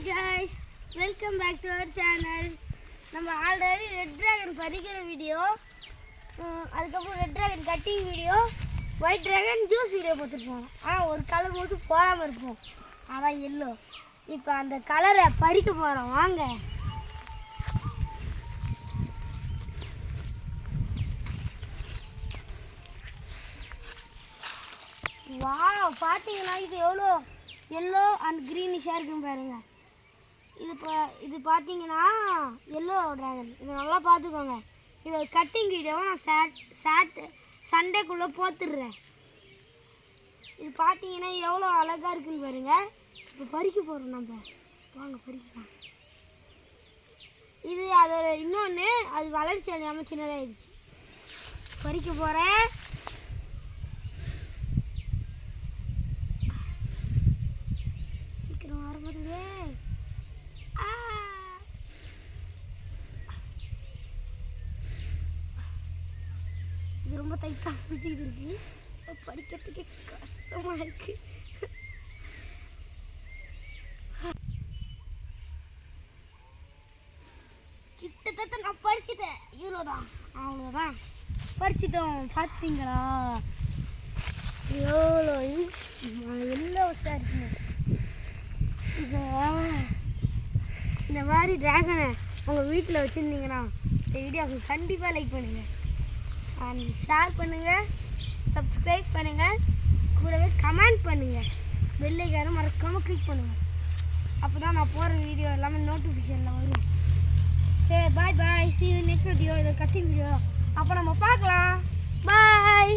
guys, welcome back to our channel. நம்ம already red dragon பறிக்கிற வீடியோ, அதுக்கப்புறம் ரெட் டிராகன் கட்டிங் வீடியோ, ஒயிட் டிராகன் ஜூஸ் வீடியோ போட்டுருப்போம். ஆனால் ஒரு கலர் மட்டும் போடாமல் இருப்போம், அதான் எல்லோ. இப்போ அந்த கலரை பறிக்க போகிறோம், வாங்க. வாவ், பார்த்தீங்கன்னா இது எவ்வளோ எல்லோ அண்ட் க்ரீனிஷாக இருக்குன்னு பாருங்கள். இது பார்த்தீங்கன்னா எல்லோ டிராகன். இதை நல்லா பார்த்துக்கோங்க. இதை கட்டிங் வீடியோவை நான் சண்டேக்குள்ளே போத்துடுறேன். இது பார்த்தீங்கன்னா எவ்வளோ அழகாக இருக்குன்னு பாருங்கள். இப்போ பறிக்க போகிறோம், நம்ம வாங்க பறிக்கலாம். இது அதோட இன்னொன்று, அது வளர்ச்சி அடையாமல் சின்னதாகிடுச்சு. பறிக்க போகிறேன். சீக்கிரம் வரமாட்டேங்குதே. இது ரொம்ப டைட்டாக பிடிச்சிக்கிட்டு இருக்கு, படிக்கிறதுக்கே கஷ்டமாக இருக்கு. கிட்டத்தட்ட நான் படிச்சுட்டேன், இவ்வளோதான், அவ்வளோதான் படிச்சுட்டோம். பார்த்தீங்களா எவ்வளோ எல்லோ இருக்குங்க. இந்த மாதிரி டிராகனை உங்கள் வீட்டில் வச்சுருந்தீங்கன்னா இந்த வீடியோவுக்கு கண்டிப்பாக லைக் பண்ணுங்கள் அண்ட் ஷேர் பண்ணுங்கள், சப்ஸ்கிரைப் பண்ணுங்கள், கூடவே கமெண்ட் பண்ணுங்கள். பெல் ஐகானை மறக்காமல் கிளிக் பண்ணுங்கள். அப்போ தான் நான் போகிற வீடியோ எல்லாமே நோட்டிஃபிகேஷனில் வரும். சரி, பாய் பாய். see you next video. இது கட்டிங் வீடியோ. அப்போ நம்ம பார்க்கலாம். பாய்.